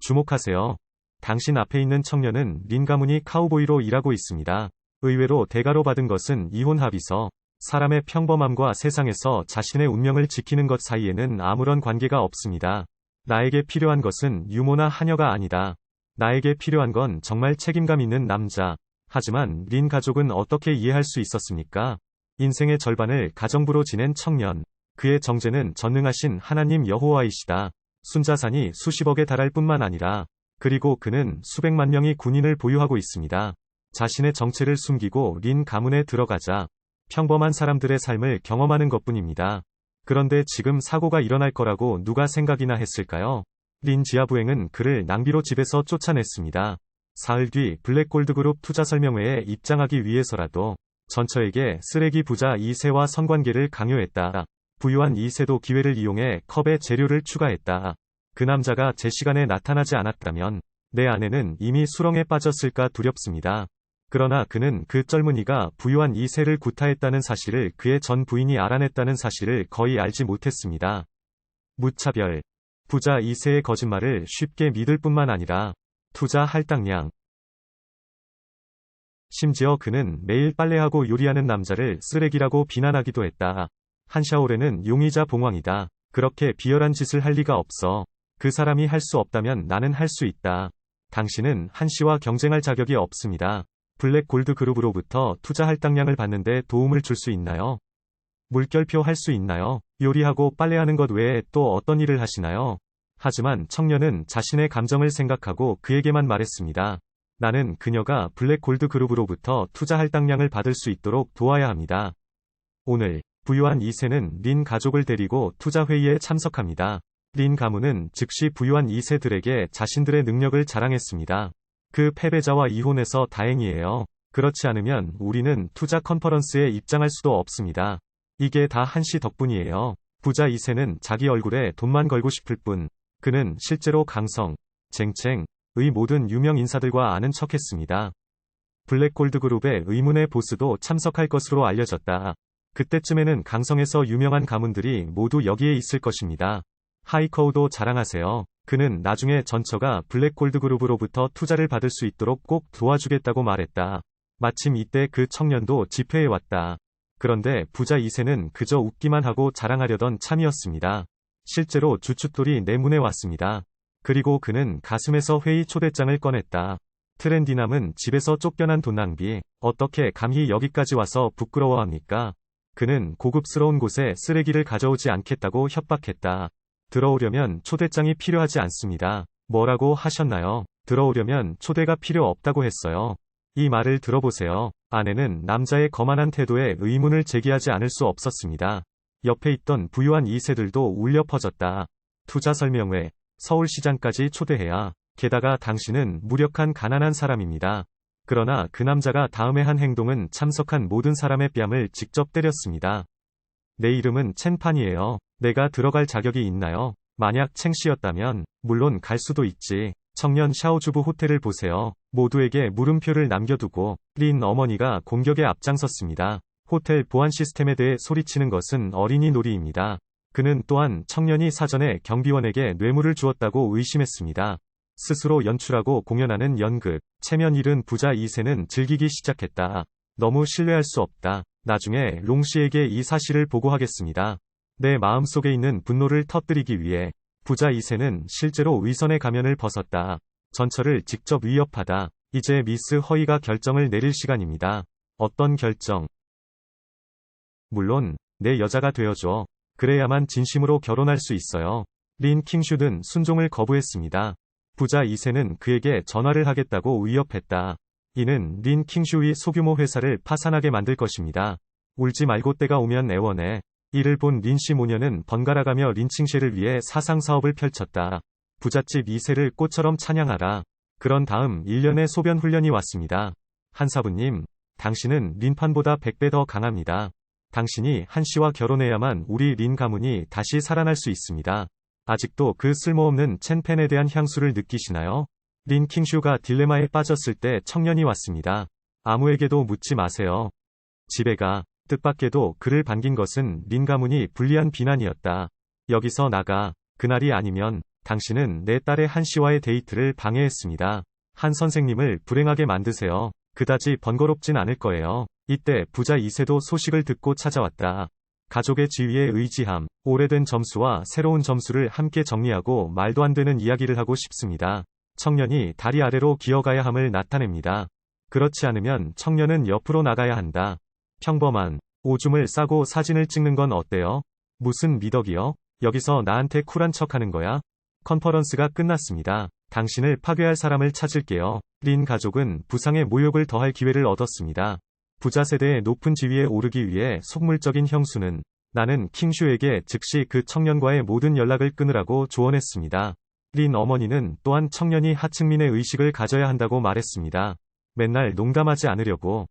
주목하세요. 당신 앞에 있는 청년은 린 가문이 카우보이로 일하고 있습니다. 의외로 대가로 받은 것은 이혼 합의서. 사람의 평범함과 세상에서 자신의 운명을 지키는 것 사이에는 아무런 관계가 없습니다. 나에게 필요한 것은 유모나 하녀가 아니다. 나에게 필요한 건 정말 책임감 있는 남자. 하지만 린 가족은 어떻게 이해할 수 있었습니까? 인생의 절반을 가정부로 지낸 청년. 그의 정체는 전능하신 하나님 여호와이시다. 순자산이 수십억에 달할 뿐만 아니라 그리고 그는 수백만 명의 군인을 보유하고 있습니다. 자신의 정체를 숨기고 린 가문에 들어가자 평범한 사람들의 삶을 경험하는 것뿐입니다. 그런데 지금 사고가 일어날 거라고 누가 생각이나 했을까요? 린 지하부행은 그를 낭비로 집에서 쫓아냈습니다. 사흘 뒤 블랙골드그룹 투자 설명회에 입장하기 위해서라도 전처에게 쓰레기 부자 2세와 성관계를 강요했다. 부유한 2세도 기회를 이용해 컵에 재료를 추가했다. 그 남자가 제 시간에 나타나지 않았다면 내 아내는 이미 수렁에 빠졌을까 두렵습니다. 그러나 그는 그 젊은이가 부유한 2세를 구타했다는 사실을 그의 전 부인이 알아냈다는 사실을 거의 알지 못했습니다. 무차별. 부자 2세의 거짓말을 쉽게 믿을 뿐만 아니라 투자 할당량. 심지어 그는 매일 빨래하고 요리하는 남자를 쓰레기라고 비난하기도 했다. 한샤오레는 용의자 봉황이다. 그렇게 비열한 짓을 할 리가 없어. 그 사람이 할 수 없다면 나는 할 수 있다. 당신은 한씨와 경쟁할 자격이 없습니다. 블랙 골드 그룹으로부터 투자 할당량을 받는데 도움을 줄 수 있나요? 물결표 할 수 있나요? 요리하고 빨래하는 것 외에 또 어떤 일을 하시나요? 하지만 청년은 자신의 감정을 생각하고 그에게만 말했습니다. 나는 그녀가 블랙 골드 그룹으로부터 투자 할당량을 받을 수 있도록 도와야 합니다. 오늘 부유한 2세는 린 가족을 데리고 투자 회의에 참석합니다. 린 가문은 즉시 부유한 2세들에게 자신들의 능력을 자랑했습니다. 그 패배자와 이혼해서 다행이에요. 그렇지 않으면 우리는 투자 컨퍼런스에 입장할 수도 없습니다. 이게 다 한씨 덕분이에요. 부자 2세는 자기 얼굴에 돈만 걸고 싶을 뿐. 그는 실제로 강성, 쟁챙의 모든 유명 인사들과 아는 척했습니다. 블랙골드그룹의 의문의 보스도 참석할 것으로 알려졌다. 그때쯤에는 강성에서 유명한 가문들이 모두 여기에 있을 것입니다. 하이커우도 자랑하세요. 그는 나중에 전처가 블랙골드그룹으로부터 투자를 받을 수 있도록 꼭 도와주겠다고 말했다. 마침 이때 그 청년도 집회에 왔다. 그런데 부자 2세는 그저 웃기만 하고 자랑하려던 참이었습니다. 실제로 주춧돌이 내 문에 왔습니다. 그리고 그는 가슴에서 회의 초대장을 꺼냈다. 트렌디남은 집에서 쫓겨난 돈 낭비. 어떻게 감히 여기까지 와서 부끄러워합니까? 그는 고급스러운 곳에 쓰레기를 가져오지 않겠다고 협박했다. 들어오려면 초대장이 필요하지 않습니다. 뭐라고 하셨나요? 들어오려면 초대가 필요 없다고 했어요. 이 말을 들어보세요. 아내는 남자의 거만한 태도에 의문을 제기하지 않을 수 없었습니다. 옆에 있던 부유한 2세들도 울려 퍼졌다. 투자 설명회, 서울시장까지 초대해야. 게다가 당신은 무력한 가난한 사람입니다. 그러나 그 남자가 다음에 한 행동은 참석한 모든 사람의 뺨을 직접 때렸습니다. 내 이름은 첸판이에요. 내가 들어갈 자격이 있나요? 만약 챙씨였다면 물론 갈 수도 있지. 청년 샤오주부 호텔을 보세요. 모두에게 물음표를 남겨두고 린 어머니가 공격에 앞장섰습니다. 호텔 보안 시스템에 대해 소리치는 것은 어린이 놀이입니다. 그는 또한 청년이 사전에 경비원에게 뇌물을 주었다고 의심했습니다. 스스로 연출하고 공연하는 연극. 체면 잃은 부자 2세는 즐기기 시작했다. 너무 신뢰할 수 없다. 나중에 롱씨에게 이 사실을 보고하겠습니다. 내 마음속에 있는 분노를 터뜨리기 위해 부자 2세는 실제로 위선의 가면을 벗었다. 전처를 직접 위협하다. 이제 미스 허이가 결정을 내릴 시간입니다. 어떤 결정? 물론 내 여자가 되어줘. 그래야만 진심으로 결혼할 수 있어요. 린 킹슈는 순종을 거부했습니다. 부자 2세는 그에게 전화를 하겠다고 위협했다. 이는 린 킹슈의 소규모 회사를 파산하게 만들 것입니다. 울지 말고 때가 오면 애원해. 이를 본 린씨 모녀는 번갈아가며 린칭쉐를 위해 사상사업을 펼쳤다. 부잣집 2세를 꽃처럼 찬양하라. 그런 다음 1년의 소변 훈련이 왔습니다. 한사부님, 당신은 린판보다 100배 더 강합니다. 당신이 한씨와 결혼해야만 우리 린 가문이 다시 살아날 수 있습니다. 아직도 그 쓸모없는 첸펜에 대한 향수를 느끼시나요? 린 킹슈가 딜레마에 빠졌을 때 청년이 왔습니다. 아무에게도 묻지 마세요. 집에 가. 뜻밖에도 그를 반긴 것은 린 가문이 불리한 비난이었다. 여기서 나가. 그날이 아니면 당신은 내 딸의 한 씨와의 데이트를 방해했습니다. 한 선생님을 불행하게 만드세요. 그다지 번거롭진 않을 거예요. 이때 부자 2세도 소식을 듣고 찾아왔다. 가족의 지위에 의지함, 오래된 점수와 새로운 점수를 함께 정리하고 말도 안 되는 이야기를 하고 싶습니다. 청년이 다리 아래로 기어가야 함을 나타냅니다. 그렇지 않으면 청년은 옆으로 나가야 한다. 평범한 오줌을 싸고 사진을 찍는 건 어때요? 무슨 미덕이요? 여기서 나한테 쿨한 척 하는 거야? 컨퍼런스가 끝났습니다. 당신을 파괴할 사람을 찾을게요. 린 가족은 부상의 모욕을 더할 기회를 얻었습니다. 부자 세대의 높은 지위에 오르기 위해 속물적인 형수는 나는 킹슈에게 즉시 그 청년과의 모든 연락을 끊으라고 조언했습니다. 린 어머니는 또한 청년이 하층민의 의식을 가져야 한다고 말했습니다. 맨날 농담하지 않으려고.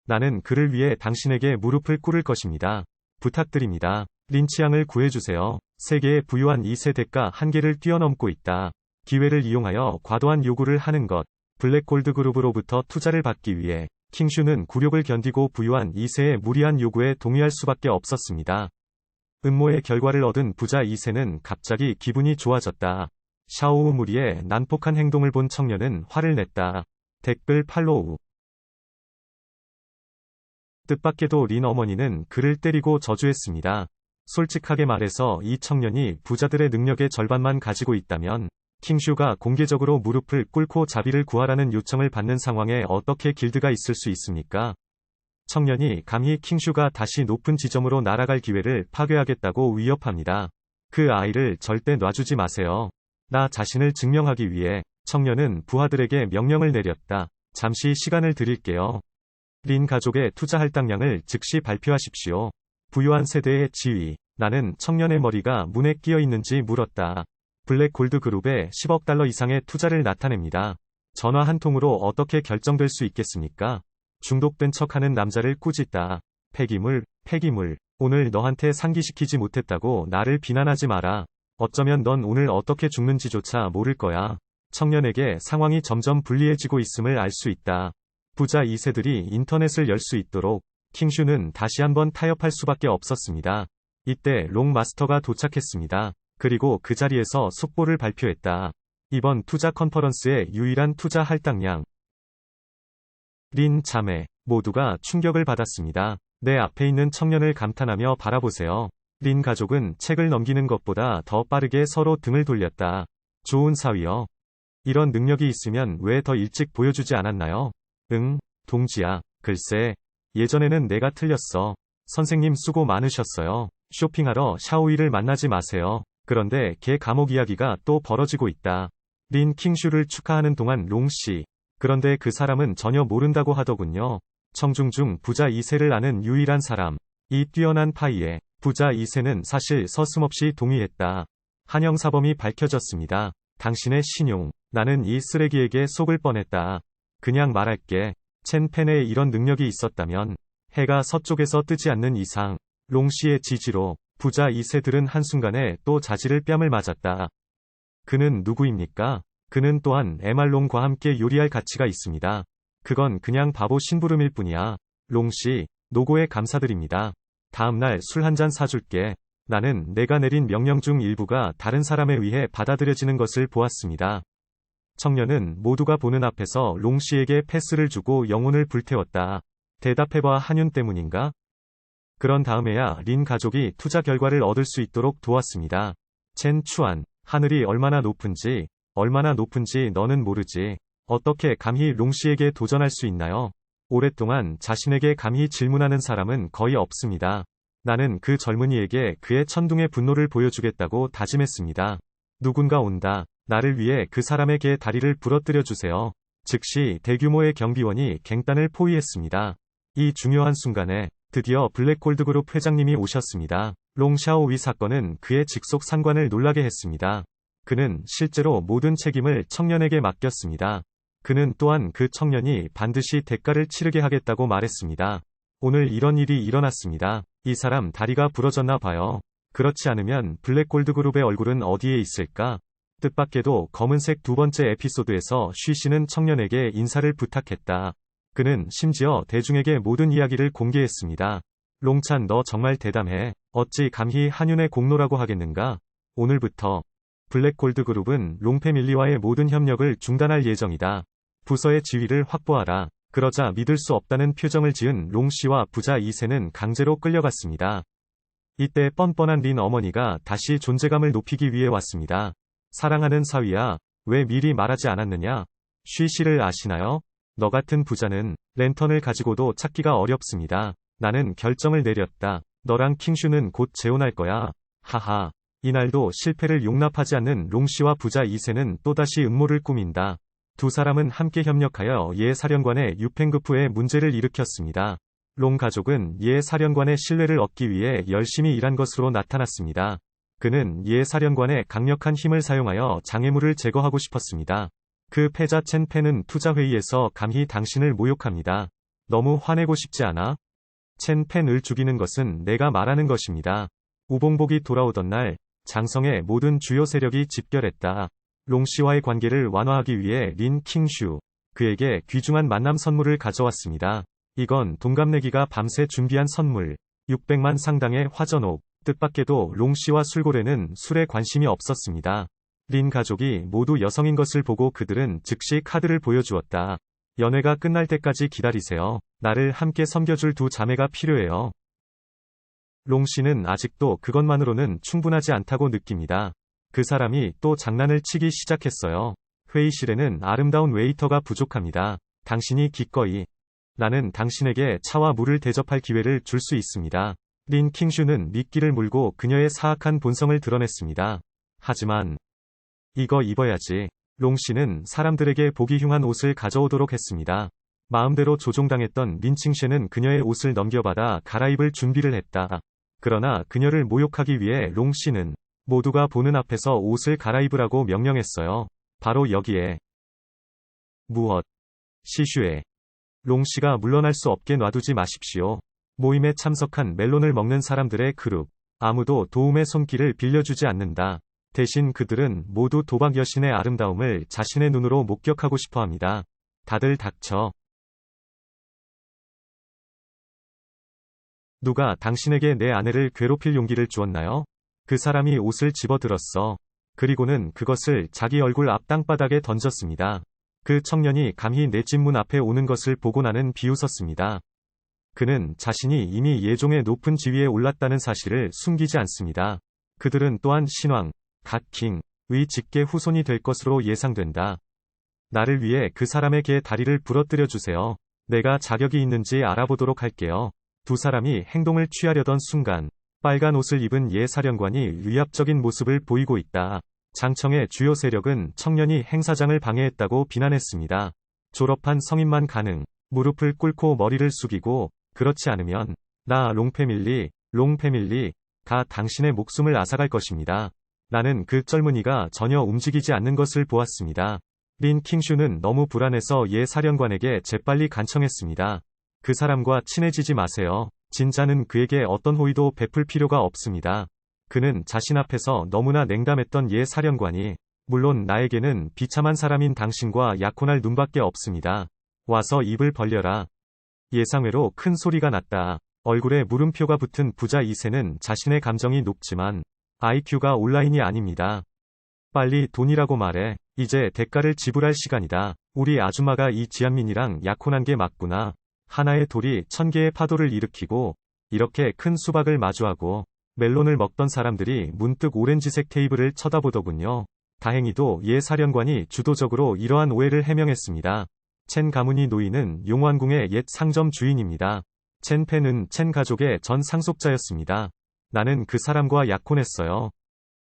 나는 그를 위해 당신에게 무릎을 꿇을 것입니다. 부탁드립니다. 린 치앙을 구해주세요. 세계의 부유한 2세 대가 한계를 뛰어넘고 있다. 기회를 이용하여 과도한 요구를 하는 것. 블랙골드 그룹으로부터 투자를 받기 위해 킹슈는 굴욕을 견디고 부유한 2세의 무리한 요구에 동의할 수밖에 없었습니다. 음모의 결과를 얻은 부자 2세는 갑자기 기분이 좋아졌다. 샤오우 무리의 난폭한 행동을 본 청년은 화를 냈다. 댓글 팔로우. 뜻밖에도 린 어머니는 그를 때리고 저주했습니다. 솔직하게 말해서 이 청년이 부자들의 능력의 절반만 가지고 있다면 킹슈가 공개적으로 무릎을 꿇고 자비를 구하라는 요청을 받는 상황에 어떻게 길드가 있을 수 있습니까? 청년이 감히 킹슈가 다시 높은 지점으로 날아갈 기회를 파괴하겠다고 위협합니다. 그 아이를 절대 놔주지 마세요. 나 자신을 증명하기 위해 청년은 부하들에게 명령을 내렸다. 잠시 시간을 드릴게요. 린 가족의 투자 할당량을 즉시 발표하십시오. 부유한 세대의 지위. 나는 청년의 머리가 문에 끼어 있는지 물었다. 블랙 골드 그룹에 10억 달러 이상의 투자를 나타냅니다. 전화 한 통으로 어떻게 결정될 수 있겠습니까? 중독된 척하는 남자를 꾸짖다. 폐기물. 오늘 너한테 상기시키지 못했다고 나를 비난하지 마라. 어쩌면 넌 오늘 어떻게 죽는지조차 모를 거야. 청년에게 상황이 점점 불리해지고 있음을 알 수 있다. 부자 2세들이 인터넷을 열 수 있도록 킹슈는 다시 한번 타협할 수밖에 없었습니다. 이때 롱 마스터가 도착했습니다. 그리고 그 자리에서 속보를 발표했다. 이번 투자 컨퍼런스의 유일한 투자 할당량. 린 자매 모두가 충격을 받았습니다. 내 앞에 있는 청년을 감탄하며 바라보세요. 린 가족은 책을 넘기는 것보다 더 빠르게 서로 등을 돌렸다. 좋은 사위요. 이런 능력이 있으면 왜 더 일찍 보여주지 않았나요? 응, 동지야. 글쎄, 예전에는 내가 틀렸어. 선생님 수고 많으셨어요. 쇼핑하러 샤오이를 만나지 마세요. 그런데 걔 감옥 이야기가 또 벌어지고 있다. 린 킹슈를 축하하는 동안 롱씨. 그런데 그 사람은 전혀 모른다고 하더군요. 청중 중 부자 2세를 아는 유일한 사람. 이 뛰어난 파이에 부자 2세는 사실 서슴없이 동의했다. 한영사범이 밝혀졌습니다. 당신의 신용. 나는 이 쓰레기에게 속을 뻔했다. 그냥 말할게. 첸 펜에 이런 능력이 있었다면 해가 서쪽에서 뜨지 않는 이상 롱씨의 지지로 부자 2세들은 한순간에 또 자지를 뺨을 맞았다. 그는 누구입니까? 그는 또한 에말롱과 함께 요리할 가치가 있습니다. 그건 그냥 바보 심부름일 뿐이야. 롱씨, 노고에 감사드립니다. 다음날 술 한잔 사줄게. 나는 내가 내린 명령 중 일부가 다른 사람에 의해 받아들여지는 것을 보았습니다. 청년은 모두가 보는 앞에서 롱씨에게 패스를 주고 영혼을 불태웠다. 대답해봐. 한윤 때문인가? 그런 다음에야 린 가족이 투자 결과를 얻을 수 있도록 도왔습니다. 첸 추안, 하늘이 얼마나 높은지 너는 모르지. 어떻게 감히 롱씨에게 도전할 수 있나요? 오랫동안 자신에게 감히 질문하는 사람은 거의 없습니다. 나는 그 젊은이에게 그의 천둥의 분노를 보여주겠다고 다짐했습니다. 누군가 온다. 나를 위해 그 사람에게 다리를 부러뜨려 주세요. 즉시 대규모의 경비원이 갱단을 포위했습니다. 이 중요한 순간에 드디어 블랙골드그룹 회장님이 오셨습니다. 롱샤오위 사건은 그의 직속 상관을 놀라게 했습니다. 그는 실제로 모든 책임을 청년에게 맡겼습니다. 그는 또한 그 청년이 반드시 대가를 치르게 하겠다고 말했습니다. 오늘 이런 일이 일어났습니다. 이 사람 다리가 부러졌나 봐요. 그렇지 않으면 블랙골드그룹의 얼굴은 어디에 있을까? 뜻밖에도 검은색 두 번째 에피소드에서 쉬씨는 청년에게 인사를 부탁했다. 그는 심지어 대중에게 모든 이야기를 공개했습니다. 롱찬 너 정말 대담해. 어찌 감히 한윤의 공로라고 하겠는가? 오늘부터 블랙골드그룹은 롱패밀리와의 모든 협력을 중단할 예정이다. 부서의 지위를 확보하라. 그러자 믿을 수 없다는 표정을 지은 롱씨와 부자 2세는 강제로 끌려갔습니다. 이때 뻔뻔한 린 어머니가 다시 존재감을 높이기 위해 왔습니다. 사랑하는 사위야, 왜 미리 말하지 않았느냐? 쉬씨를 아시나요? 너 같은 부자는 랜턴을 가지고도 찾기가 어렵습니다. 나는 결정을 내렸다. 너랑 킹슈는 곧 재혼할 거야. 하하. 이날도 실패를 용납하지 않는 롱씨와 부자 2세는 또다시 음모를 꾸민다. 두 사람은 함께 협력하여 예 사령관의 유펜그프에 문제를 일으켰습니다. 롱 가족은 예 사령관의 신뢰를 얻기 위해 열심히 일한 것으로 나타났습니다. 그는 예 사령관의 강력한 힘을 사용하여 장애물을 제거하고 싶었습니다. 그 패자 첸 펜은 투자회의에서 감히 당신을 모욕합니다. 너무 화내고 싶지 않아? 첸 펜을 죽이는 것은 내가 말하는 것입니다. 우봉복이 돌아오던 날, 장성의 모든 주요 세력이 집결했다. 롱씨와의 관계를 완화하기 위해 린 킹슈, 그에게 귀중한 만남 선물을 가져왔습니다. 이건 동갑내기가 밤새 준비한 선물, 600만 상당의 화전옥. 뜻밖에도 롱씨와 술고래는 술에 관심이 없었습니다. 린 가족이 모두 여성인 것을 보고 그들은 즉시 카드를 보여주었다. 연애가 끝날 때까지 기다리세요. 나를 함께 섬겨줄 두 자매가 필요해요. 롱씨는 아직도 그것만으로는 충분하지 않다고 느낍니다. 그 사람이 또 장난을 치기 시작했어요. 회의실에는 아름다운 웨이터가 부족합니다. 당신이 기꺼이. 나는 당신에게 차와 물을 대접할 기회를 줄 수 있습니다. 린 킹슈는 미끼를 물고 그녀의 사악한 본성을 드러냈습니다. 하지만 이거 입어야지. 롱씨는 사람들에게 보기 흉한 옷을 가져오도록 했습니다. 마음대로 조종당했던 린 킹슈는 그녀의 옷을 넘겨받아 갈아입을 준비를 했다. 그러나 그녀를 모욕하기 위해 롱씨는 모두가 보는 앞에서 옷을 갈아입으라고 명령했어요. 바로 여기에. 무엇? 시슈에. 롱씨가 물러날 수 없게 놔두지 마십시오. 모임에 참석한 멜론을 먹는 사람들의 그룹. 아무도 도움의 손길을 빌려주지 않는다. 대신 그들은 모두 도박 여신의 아름다움을 자신의 눈으로 목격하고 싶어 합니다. 다들 닥쳐. 누가 당신에게 내 아내를 괴롭힐 용기를 주었나요? 그 사람이 옷을 집어들었어. 그리고는 그것을 자기 얼굴 앞 땅바닥에 던졌습니다. 그 청년이 감히 내 집 문 앞에 오는 것을 보고 나는 비웃었습니다. 그는 자신이 이미 예종의 높은 지위에 올랐다는 사실을 숨기지 않습니다. 그들은 또한 신왕, 갓킹의 직계 후손이 될 것으로 예상된다. 나를 위해 그 사람의 개 다리를 부러뜨려 주세요. 내가 자격이 있는지 알아보도록 할게요. 두 사람이 행동을 취하려던 순간, 빨간 옷을 입은 예 사령관이 위압적인 모습을 보이고 있다. 장청의 주요 세력은 청년이 행사장을 방해했다고 비난했습니다. 졸업한 성인만 가능. 무릎을 꿇고 머리를 숙이고, 그렇지 않으면 나 롱패밀리가 당신의 목숨을 앗아갈 것입니다. 나는 그 젊은이가 전혀 움직이지 않는 것을 보았습니다. 린 킹슈는 너무 불안해서 예 사령관에게 재빨리 간청했습니다. 그 사람과 친해지지 마세요. 진자는 그에게 어떤 호의도 베풀 필요가 없습니다. 그는 자신 앞에서 너무나 냉담했던 예 사령관이, 물론 나에게는 비참한 사람인 당신과 약혼할 눈밖에 없습니다. 와서 입을 벌려라. 예상외로 큰 소리가 났다. 얼굴에 물음표가 붙은 부자 2세는 자신의 감정이 높지만 IQ가 온라인이 아닙니다. 빨리 돈이라고 말해. 이제 대가를 지불할 시간이다. 우리 아줌마가 이 지안민이랑 약혼한 게 맞구나. 하나의 돌이 1000개의 파도를 일으키고, 이렇게 큰 수박을 마주하고 멜론을 먹던 사람들이 문득 오렌지색 테이블을 쳐다보더군요. 다행히도 예 사령관이 주도적으로 이러한 오해를 해명했습니다. 첸 가문이 노이는 용환궁의 옛 상점 주인입니다. 첸 펜은 첸 가족의 전 상속자였습니다. 나는 그 사람과 약혼했어요.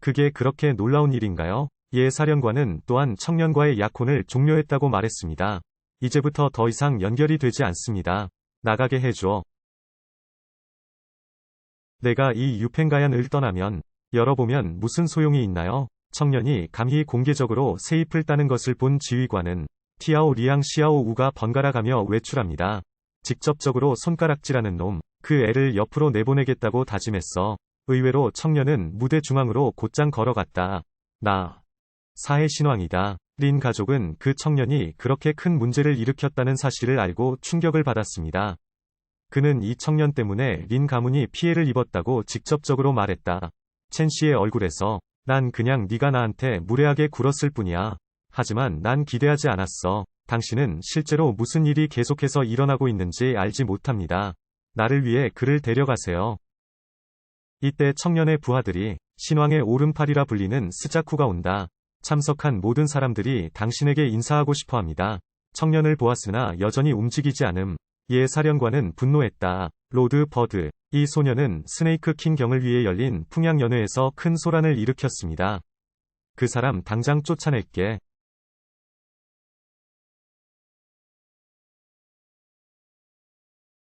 그게 그렇게 놀라운 일인가요? 예 사령관은 또한 청년과의 약혼을 종료했다고 말했습니다. 이제부터 더 이상 연결이 되지 않습니다. 나가게 해줘. 내가 이 유펜가얀을 떠나면 열어보면 무슨 소용이 있나요? 청년이 감히 공개적으로 세입을 따는 것을 본 지휘관은 티아오 리앙 시아오 우가 번갈아가며 외출합니다. 직접적으로 손가락질하는 놈, 그 애를 옆으로 내보내겠다고 다짐했어. 의외로 청년은 무대 중앙으로 곧장 걸어갔다. 나 사해 신왕이다. 린 가족은 그 청년이 그렇게 큰 문제를 일으켰다는 사실을 알고 충격을 받았습니다. 그는 이 청년 때문에 린 가문이 피해를 입었다고 직접적으로 말했다. 첸 씨의 얼굴에서 난 그냥 네가 나한테 무례하게 굴었을 뿐이야. 하지만 난 기대하지 않았어. 당신은 실제로 무슨 일이 계속해서 일어나고 있는지 알지 못합니다. 나를 위해 그를 데려가세요. 이때 청년의 부하들이 신왕의 오른팔이라 불리는 스자쿠가 온다. 참석한 모든 사람들이 당신에게 인사하고 싶어 합니다. 청년을 보았으나 여전히 움직이지 않음. 이에 사령관은 분노했다. 로드 버드. 이 소년은 스네이크 킹 경을 위해 열린 풍양연회에서 큰 소란을 일으켰습니다. 그 사람 당장 쫓아낼게.